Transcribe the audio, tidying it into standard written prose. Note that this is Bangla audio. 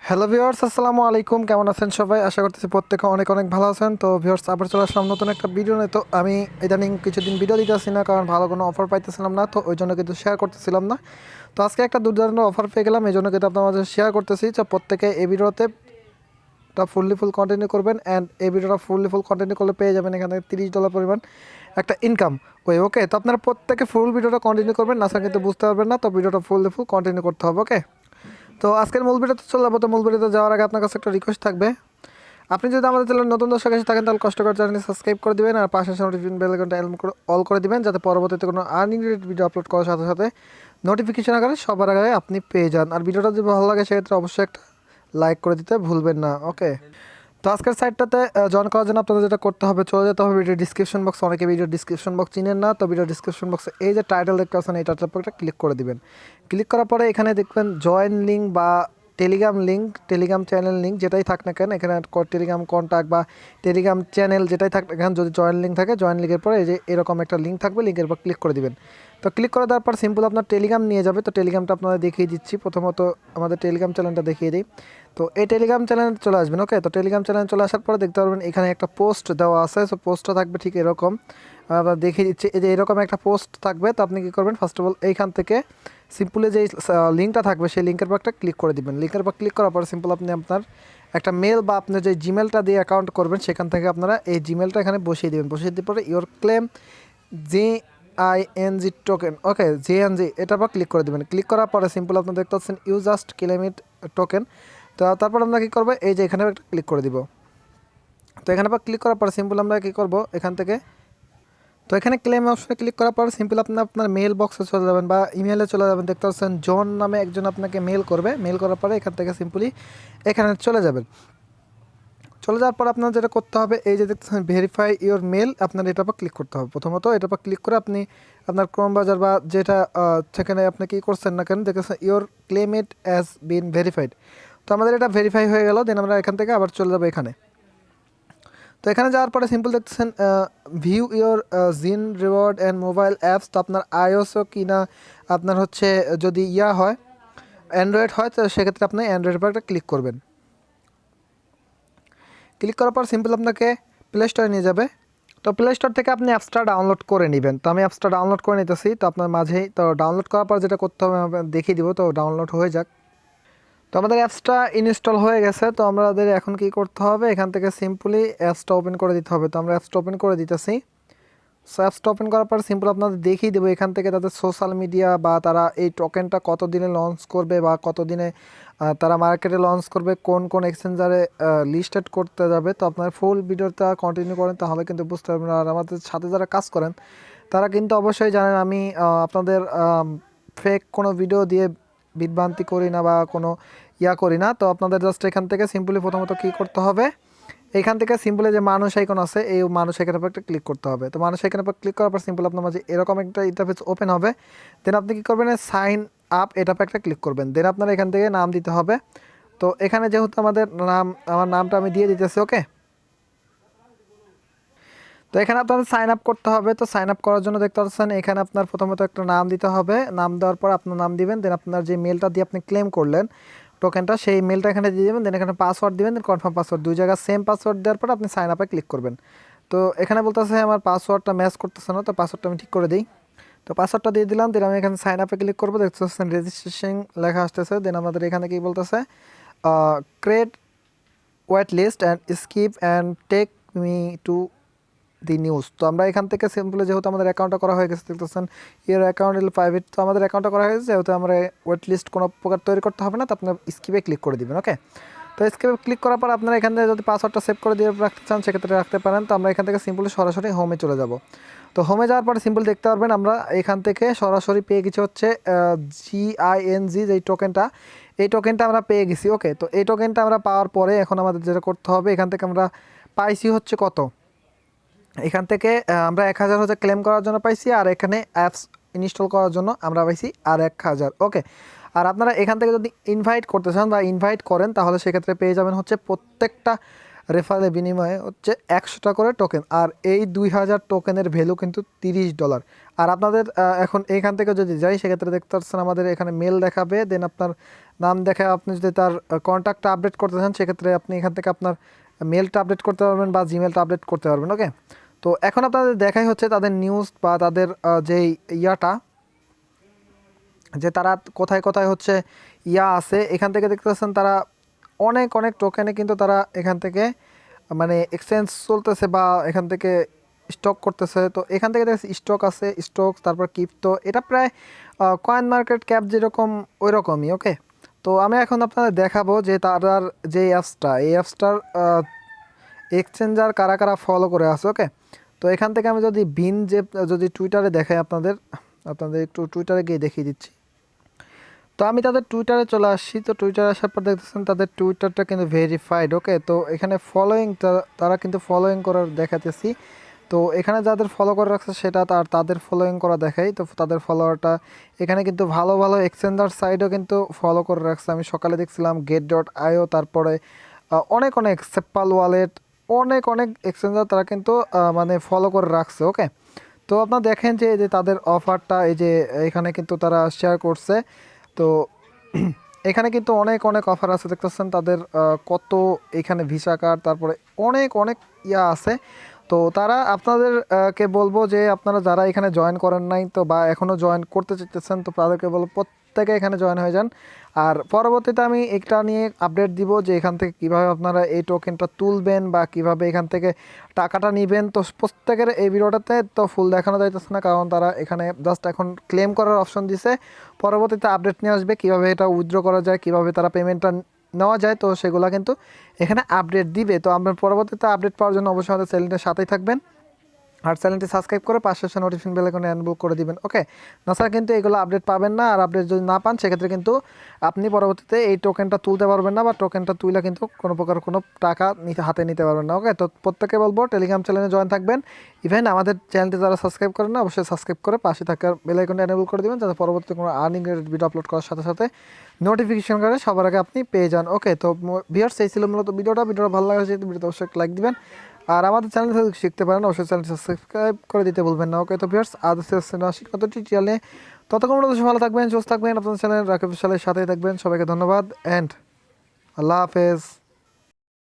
হ্যালো ভিউয়ার্স, আসসালামু আলাইকুম। কেমন আছেন সবাই? আশা করতেছি প্রত্যেকে অনেক অনেক ভালো আছেন। তো ভিউয়ার্স, আবার চলে আসলাম নতুন একটা ভিডিও নিয়ে। তো আমি ইদানিং কিছুদিন ভিডিও দিতেছি না, কারণ ভালো কোনো অফার পাইতেছিলাম না, তো ওই জন্য কিন্তু শেয়ার করতেছিলাম না। তো আজকে একটা দুর্দান্ত অফার পেয়ে গেলাম, এই জন্য কিন্তু আপনার মাঝে শেয়ার করতেছি। তো প্রত্যেকে এই ভিডিওতে ফুল কন্টিনিউ করবেন, অ্যান্ড এই ভিডিওটা ফুল কন্টিনিউ করলে পেয়ে যাবেন এখানে $30 পরিমাণ একটা ইনকাম। ওকে, তো আপনারা প্রত্যেকে ফুল ভিডিওটা কন্টিনিউ করবেন, না স্যার কিন্তু বুঝতে পারবেন না। তো ভিডিওটা ফুল কন্টিনিউ করতে হবে। ওকে, তো আজকের মূল ভিডিওতে চলে যাবো। তো মূল ভিডিওতে যাওয়ার আগে আপনার কাছে একটা রিকোয়েস্ট থাকবে, আপনি যদি আমাদের চ্যানেল নতুন দর্শক এসে থাকেন তাহলে কষ্ট করে চ্যানেলটি সাবস্ক্রাইব করে দিবেন, আর পাশে নোটিফিকেশন বেল আইকনটা অল করে দিবেন, যাতে পরবর্তীতে কোনো আর্নিং রিলেটেড ভিডিও আপলোড করার সাথে সাথে নোটিফিকেশন আকারে সবার আগে আপনি পেয়ে যান। আর ভিডিওটা যদি ভালো লাগে সেক্ষেত্রে অবশ্যই একটা লাইক করে দিতে ভুলবেন না। ওকে, তো আজকের সাইটটাতে জয়েন করার জন্য আপনাদের যেটা করতে হবে, চলে যেতে হবে ভিডিও ডিসক্রিপশন বক্স। অনেকে ভিডিও ডিসক্রিপশন বক্স চিনেন না, তো ভিডিও ডিসক্রিপশন বক্সে এই যে টাইটেল দেখতে পাচ্ছেন, এই টাইটেল একটা ক্লিক করে দিবেন। ক্লিক করার পরে এখানে দেখবেন জয়েন লিঙ্ক বা Telegram link, Telegram channel link যেটাই থাক না কেন, এখানে টেলিগ্রাম কন্ট্যাক্ট বা টেলিগ্রাম চ্যানেল যেটাই থাক না কেন, যদি জয়েন লিঙ্ক থাকে, জয়েন লিঙ্কের পরে এই যে এরকম একটা লিঙ্ক থাকবে, লিঙ্কের পর ক্লিক করে দিবেন। তো ক্লিক করে দেওয়ার পর সিম্পল আপনার টেলিগ্রাম নিয়ে যাবে। তো টেলিগ্রামটা আপনাদের দেখিয়ে দিচ্ছি, প্রথমত আমাদের টেলিগ্রাম চ্যানেলটা দেখিয়ে দিই। তো এই টেলিগ্রাম চ্যানেলে চলে আসবেন। ওকে, তো টেলিগ্রাম চ্যানেলে চলে আসার পরে দেখতে পারবেন এখানে একটা পোস্ট দেওয়া আছে। সো পোস্টটা থাকবে ঠিক এরকম, আবার দেখিয়ে দিচ্ছি। এই যে এরকম একটা পোস্ট থাকবে। তো আপনি কী করবেন, ফার্স্ট অফ অল এইখান থেকে সিম্পলি যে লিঙ্কটা থাকবে সেই লিঙ্কের পর একটা ক্লিক করে দিবেন। লিঙ্কের পর ক্লিক করার পর সিম্পল আপনি আপনার একটা মেল বা আপনি যে জিমেলটা দিয়ে অ্যাকাউন্ট করবেন সেখান থেকে আপনারা এই জিমেলটা এখানে বসিয়ে দেবেন। বসিয়ে দেওয়ার পরে your claim G I N G token, okay G N G, এটার পর ক্লিক করে দেবেন। ক্লিক করার পরে সিম্পল আপনি দেখতে পাচ্ছেন you just claim it token. তো তারপর আমরা কী করবো, এই যে এখানে একটা ক্লিক করে দিব। তো এখানে পর ক্লিক করার পর সিম্পল আমরা কী করবো, এখান থেকে তো এখানে ক্লেম অপশনে ক্লিক করার পর সিম্পল আপনি আপনার মেল বক্সে চলে যাবেন বা ইমেলে চলে যাবেন। দেখতে পাচ্ছেন জন নামে একজন আপনাকে মেল করবে। মেল করার পরে এখান থেকে সিম্পলি এখানে চলে যাবেন। চলে যাওয়ার পর আপনার যেটা করতে হবে, এই যে দেখতেছেন ভেরিফাই ইওর মেল, আপনার এটার পর ক্লিক করতে হবে। প্রথমত এটার পর ক্লিক করে আপনি আপনার ক্রোম ব্রাউজার বা যেটা সেখানে আপনি কী করছেন না কেন, দেখতেছেন your claim it as bin verified. তো আমাদের এটা ভেরিফাই হয়ে গেল। দেন আমরা এখান থেকে আবার চলে যাবো এখানে। তো এখানে যাওয়ার পরে সিম্পল দেখতেছেন ভিউ ইওর জিন রিওয়ার্ড অ্যান্ড মোবাইল অ্যাপস। তো আপনার আইওসও কি না, আপনার হচ্ছে যদি হয় অ্যান্ড্রয়েড হয়, তো সেক্ষেত্রে আপনি অ্যান্ড্রয়েড পর একটা ক্লিক করবেন। ক্লিক করার পর সিম্পল আপনাকে প্লে স্টোরে নিয়ে যাবে। তো প্লে স্টোর থেকে আপনি অ্যাপসটা ডাউনলোড করে নেবেন। তো আমি অ্যাপসটা ডাউনলোড করে নিতেছি। তো আপনার মাঝেই তো ডাউনলোড করার পর যেটা করতে হবে আমি দেখিয়ে দিব। তো ডাউনলোড হয়ে যাক। তো আমাদের অ্যাপসটা ইনস্টল হয়ে গেছে। তো আমাদের এখন কি করতে হবে, এখান থেকে সিম্পলি অ্যাপসটা ওপেন করে দিতে হবে। তো আমরা অ্যাপসটা ওপেন করে দিতেছি। সো অ্যাপসটা ওপেন করার পর সিম্পল আপনাদের দেখিয়ে দেবো এখান থেকে তাদের সোশ্যাল মিডিয়া বা তারা এই টোকেনটা কত দিনে লঞ্চ করবে বা কত দিনে তারা মার্কেটে লঞ্চ করবে, কোন কোন এক্সচেঞ্জারে লিস্টেড করতে যাবে। তো আপনার ফুল ভিডিওটা কন্টিনিউ করেন, তাহলে কিন্তু বুঝতে পারবেন। আর আমাদের সাথে যারা কাজ করেন তারা কিন্তু অবশ্যই জানেন আমি আপনাদের ফেক কোনো ভিডিও দিয়ে বিভ্রান্তি করি না বা কোনো করি না। তো আপনাদের জাস্ট এখান থেকে সিম্পলি প্রথমত কী করতে হবে, এখান থেকে সিম্পলি যে মানুষ আইকন আছে, এই মানুষ আইকনের উপর একটা ক্লিক করতে হবে। তো মানুষ আইকনের উপর ক্লিক করার পর সিম্পল আপনার মাঝে এরকম একটা ইন্টারফেস ওপেন হবে। দেন আপনি কী করবেন, সাইন আপ এটার উপর একটা ক্লিক করবেন। দেন আপনার এখান থেকে নাম দিতে হবে। তো এখানে যেহেতু আমাদের আমার নামটা আমি দিয়ে দিতেছি। ওকে, তো এখানে আপনাদের সাইন আপ করতে হবে। তো সাইন আপ করার জন্য দেখতে পাচ্ছেন এখানে আপনার প্রথমত একটা নাম দিতে হবে। নাম দেওয়ার পর আপনার নাম দিবেন। দেন আপনার যে মেলটা দিয়ে আপনি ক্লেম করলেন টোকেনটা, সেই মেলটা এখানে দিয়ে দেবেন। দেন এখানে পাসওয়ার্ড দিবেন, দেন কনফার্ম পাসওয়ার্ড, দুই জায়গায় সেম পাসওয়ার্ড দেওয়ার পর আপনি সাইন আপে ক্লিক করবেন। তো এখানে বলতেছে আমার পাসওয়ার্ডটা ম্যাচ করতেছে না, তো পাসওয়ার্ডটা আমি ঠিক করে দিই। তো পাসওয়ার্ডটা দিয়ে দিলাম। দেন আমি এখানে সাইন আপে ক্লিক করবো। দেখতে পাচ্ছেন রেজিস্ট্রেশন লেখা আসতেছে। দেন আমাদের এখানে কি বলতেছে, create wait list and skip and take me to the news. তো আমরা এখান থেকে সিম্পলি যেহেতু আমাদের অ্যাকাউন্টটা করা হয়ে গেছে, দেখতেছেন ইয়ার অ্যাকাউন্ট ইল প্রাইভেট। তো আমাদের অ্যাকাউন্টটা করা হয়ে গেছে, যেহেতু আমরা ওয়েট লিস্ট কোনো প্রকার তৈরি করতে হবে না। তো আপনার স্কিপে ক্লিক করে দিবেন। ওকে, তো স্কিপে ক্লিক করার পর আপনারা এখান থেকে যদি পাসওয়ার্ডটা সেভ করে দিয়ে রাখতে চান সেক্ষেত্রে রাখতে পারেন। তো আমরা এখান থেকে সিম্পলি সরাসরি হোমে চলে যাব। তো হোমে যাওয়ার পরে সিম্পল দেখতে পারবেন আমরা এখান থেকে সরাসরি পেয়ে গেছি হচ্ছে জিআইএনজি যেই টোকেনটা, এই টোকেনটা আমরা পেয়ে গেছি। ওকে, তো এই টোকেনটা আমরা পাওয়ার পরে এখন আমাদের যেটা করতে হবে, এখান থেকে আমরা পাইছি হচ্ছে কত, এখান থেকে আমরা 1000 হচ্ছে ক্লেম করার জন্য পাইছি, আর এখানে অ্যাপস ইনস্টল করার জন্য আমরা পাইছি আর 1000। ওকে, আর আপনারা এখান থেকে যদি ইনভাইট করতে চান বা ইনভাইট করেন তাহলে সেক্ষেত্রে পেয়ে যাবেন হচ্ছে প্রত্যেকটা রেফারেলের বিনিময়ে হচ্ছে 100টা করে টোকেন, আর এই 2000 টোকেনের ভ্যালু কিন্তু $30। আর আপনাদের এখন এইখান থেকে যদি যাই সেক্ষেত্রে দেখতে পাচ্ছেন আমাদের এখানে মেল দেখাবে, দেন আপনার নাম দেখায়। আপনি যদি তার কন্ট্যাক্টটা আপডেট করতে চান সেক্ষেত্রে আপনি এখান থেকে আপনার মেলটা আপডেট করতে পারবেন বা জিমেলটা আপডেট করতে পারবেন। ওকে, তো এখন আপনাদের দেখাই হচ্ছে তাদের নিউজ বা তাদের যেই ইয়াটা, যে তারা কোথায় কোথায় হচ্ছে আছে। এখান থেকে দেখতে পাচ্ছেন তারা অনেক অনেক টোকেনে কিন্তু তারা এখান থেকে মানে এক্সচেঞ্জ চলতেছে বা এখান থেকে স্টক করতেছে। তো এখান থেকে দেখছি স্টক আছে, স্টক, তারপর ক্রিপ্টো, এটা প্রায় কয়েন মার্কেট ক্যাপ যেরকম ওই রকমই। ওকে, তো আমি এখন আপনাদের দেখাবো যে তার যে অ্যাপসটা, এই অ্যাপসটার এক্সচেঞ্জার কারা কারা ফলো করে আছে। ওকে, তো এখান থেকে আমি যদি যদি টুইটারে দেখাই আপনাদের একটু টুইটারে গিয়ে দেখিয়ে দিচ্ছি। তো আমি তাদের টুইটারে চলে আসছি। তো টুইটারে আসার পর দেখতেছেন তাদের টুইটারটা কিন্তু ভেরিফাইড। ওকে, তো এখানে ফলোয়িং তারা কিন্তু ফলোয়িং করার দেখাতেছি। তো এখানে যাদের ফলো করে রাখছে সেটা তাদের ফলোয়িং করা দেখাই। তো তাদের ফলোয়ারটা এখানে কিন্তু ভালো ভালো এক্সচেঞ্জার সাইটও কিন্তু ফলো করে রাখছে। আমি সকালে দেখছিলাম get.io, তারপরে অনেক অনেক সেপ্পাল ওয়ালেট, অনেক অনেক এক্সচেঞ্জার তারা কিন্তু মানে ফলো করে রাখছে। ওকে, তো আপনারা দেখেন যে এই যে তাদের অফারটা এই যে এখানে কিন্তু তারা শেয়ার করছে। তো এখানে কিন্তু অনেক অনেক অফার আছে, দেখতেছেন তাদের কত এখানে ভিসা কার্ড, তারপরে অনেক অনেক আছে। তো তারা আপনাদের কে বলবো যে আপনারা যারা এখানে জয়েন করেন নাই তো বা এখনও জয়েন করতে চাইতেছেন, তো তাদেরকে বলবো প্রত্যেকে এখানে জয়েন হয়ে যান। আর পরবর্তীতে আমি এটা নিয়ে আপডেট দিব যে এখান থেকে কিভাবে আপনারা এই টোকেনটা তুলবেন বা কিভাবে এখান থেকে টাকাটা নেবেন। তো প্রত্যেকের এই ভিডিওটাতে তো ফুল দেখানো যাইতেছে না, কারণ তারা এখানে জাস্ট এখন ক্লেম করার অপশন দিছে। পরবর্তীতে আপডেট নিয়ে আসবে কীভাবে এটা উইথড্র করা যায়, কীভাবে তারা পেমেন্টটা নেওয়া যায়, তো সেগুলো কিন্তু এখানে আপডেট দিবে। তো আপনার পরবর্তীতে আপডেট পাওয়ার জন্য অবশ্যই আমাদের চ্যানেলটার সাথেই থাকবেন, আর চ্যানেলটি সাবস্ক্রাইব করে পাশে আসা নোটিফিকেশন বেল আইকনে এনবল করে দিবেন। ওকে, নাছাড়া কিন্তু এগুলো আপডেট পাবেন না, আর আপডেট যদি না পান সেক্ষেত্রে কিন্তু আপনি পরবর্তীতে এই টোকেনটা তুলতে পারবেন না, বা টোকেনটা তুলে কিন্তু কোনো প্রকার কোনো টাকা হাতে নিতে পারবেন না। ওকে, তো প্রত্যেকে বলবো টেলিগ্রাম চ্যানেলে জয়েন থাকবেন। ইভেন আমাদের চ্যানেলটি যারা সাবস্ক্রাইব করেন না অবশ্যই সাবস্ক্রাইব করে পাশে থাকার বেল আইকনটা এনেবল করে দিবেন, যাতে পরবর্তীতে কোনো আর্নিং রিলেটেড ভিডিও আপলোড করার সাথে সাথে নোটিফিকেশন করে সবার আগে আপনি পেয়ে যান। ওকে, তো ভিউয়ার্স এই ছিল মূলত ভিডিওটা ভালো লাগে যেহেতু ভিডিওতে অবশ্যই লাইক দিবেন, আর আমাদের চ্যানেল থেকে শিখতে পারেন অবশ্যই চ্যানেলটি সাবস্ক্রাইব করে দিতে ভুলবেন না। ওকে, তো ভিউয়ার্স আজ আসি কত টিউটোরিয়ালে, ততক্ষণ ভালো থাকবেন, সুস্থ থাকবেন, আপনাদের চ্যানেল রাকিব হাসানের সাথেই থাকবেন। সবাইকে ধন্যবাদ অ্যান্ড আল্লাহ হাফেজ।